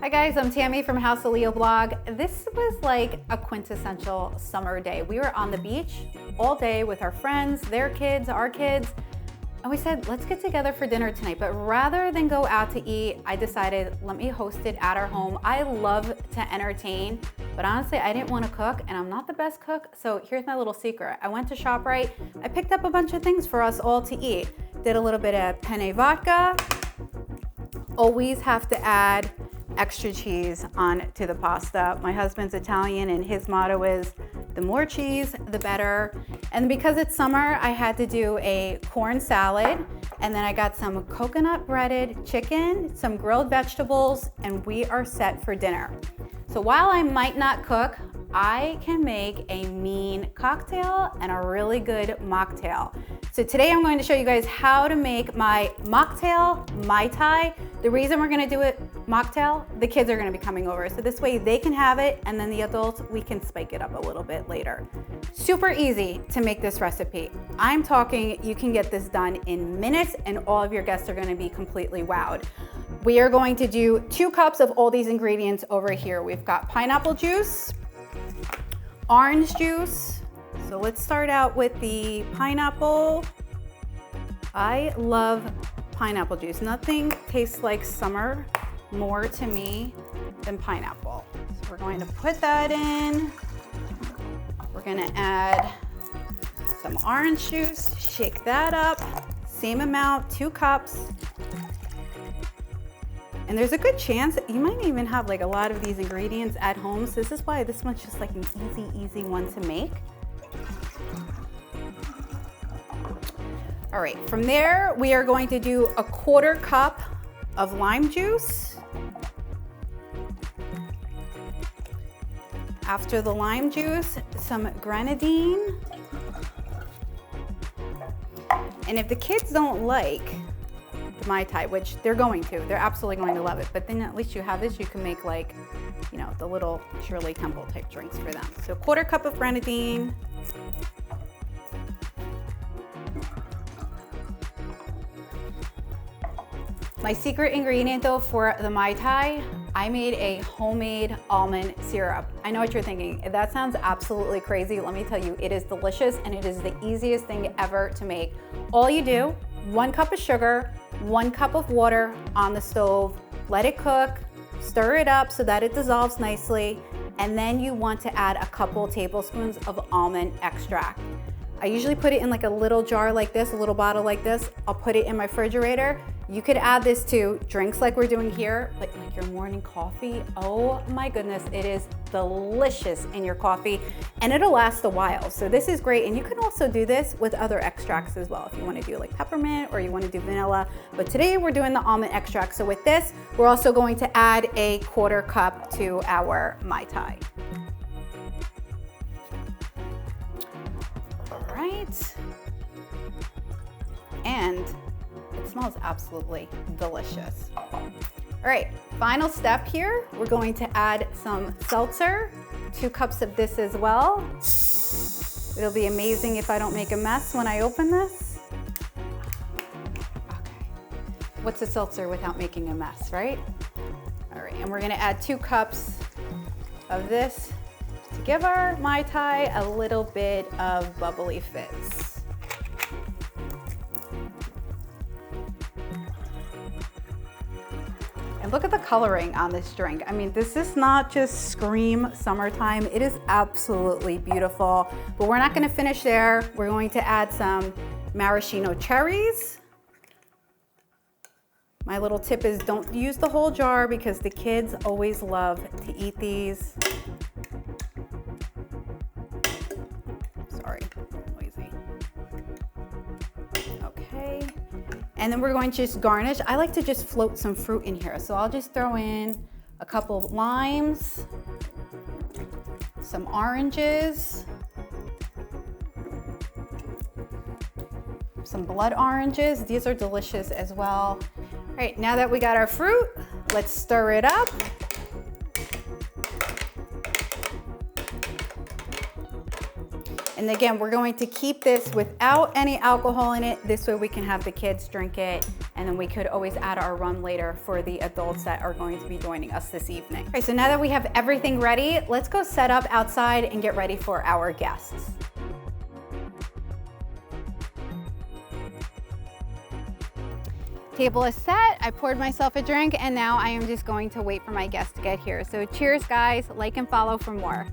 Hi guys, I'm Tammy from House of Leo blog. This was like a quintessential summer day. We were on the beach all day with our friends, their kids, our kids, and we said, let's get together for dinner tonight. But rather than go out to eat, I decided, let me host it at our home. I love to entertain, but honestly, I didn't want to cook, and I'm not the best cook, so here's my little secret. I went to ShopRite, I picked up a bunch of things for us all to eat. Did a little bit of penne vodka. Always have to add extra cheese onto the pasta. My husband's Italian and his motto is the more cheese, the better. And because it's summer, I had to do a corn salad, and then I got some coconut breaded chicken, some grilled vegetables, and we are set for dinner. So while I might not cook, I can make a mean cocktail and a really good mocktail. So today I'm going to show you guys how to make my mocktail Mai Tai. The reason we're gonna do it mocktail, the kids are gonna be coming over. So this way they can have it, and then the adults, we can spike it up a little bit later. Super easy to make this recipe. I'm talking, you can get this done in minutes and all of your guests are gonna be completely wowed. We are going to do 2 cups of all these ingredients over here. We've got pineapple juice, orange juice. So let's start out with the pineapple. I love pineapple juice. Nothing tastes like summer more to me than pineapple. So we're going to put that in. We're gonna add some orange juice, shake that up. Same amount, 2 cups. And there's a good chance that you might even have like a lot of these ingredients at home. So this is why this one's just like an easy one to make. All right, from there, we are going to do a 1/4 cup of lime juice. After the lime juice, some grenadine. And if the kids don't like the Mai Tai, which they're going to, they're absolutely going to love it, but then at least you have this, you can make like, you know, the little Shirley Temple type drinks for them. So 1/4 cup of grenadine. My secret ingredient though for the Mai Tai, I made a homemade almond syrup. I know what you're thinking, that sounds absolutely crazy. Let me tell you, it is delicious and it is the easiest thing ever to make. All you do, 1 cup of sugar, 1 cup of water on the stove, let it cook, stir it up so that it dissolves nicely, and then you want to add a couple tablespoons of almond extract. I usually put it in like a little jar like this, a little bottle like this. I'll put it in my refrigerator. You could add this to drinks like we're doing here, like your morning coffee. Oh my goodness, it is delicious in your coffee and it'll last a while. So this is great. And you can also do this with other extracts as well. If you want to do like peppermint or you want to do vanilla, but today we're doing the almond extract. So with this, we're also going to add a 1/4 cup to our Mai Tai. All right. And it smells absolutely delicious. All right, final step here. We're going to add some seltzer, 2 cups of this as well. It'll be amazing if I don't make a mess when I open this. Okay, what's a seltzer without making a mess, right? All right, and we're gonna add 2 cups of this to give our Mai Tai a little bit of bubbly fizz. And look at the coloring on this drink. I mean, this is not just scream summertime. It is absolutely beautiful, but we're not gonna finish there. We're going to add some maraschino cherries. My little tip is don't use the whole jar because the kids always love to eat these. Sorry, noisy. Okay. And then we're going to just garnish. I like to just float some fruit in here. So I'll just throw in a couple of limes, some oranges, some blood oranges. These are delicious as well. All right, now that we got our fruit, let's stir it up. And again, we're going to keep this without any alcohol in it. This way we can have the kids drink it and then we could always add our rum later for the adults that are going to be joining us this evening. Okay, so now that we have everything ready, let's go set up outside and get ready for our guests. Table is set, I poured myself a drink, and now I am just going to wait for my guests to get here. So cheers guys, like and follow for more.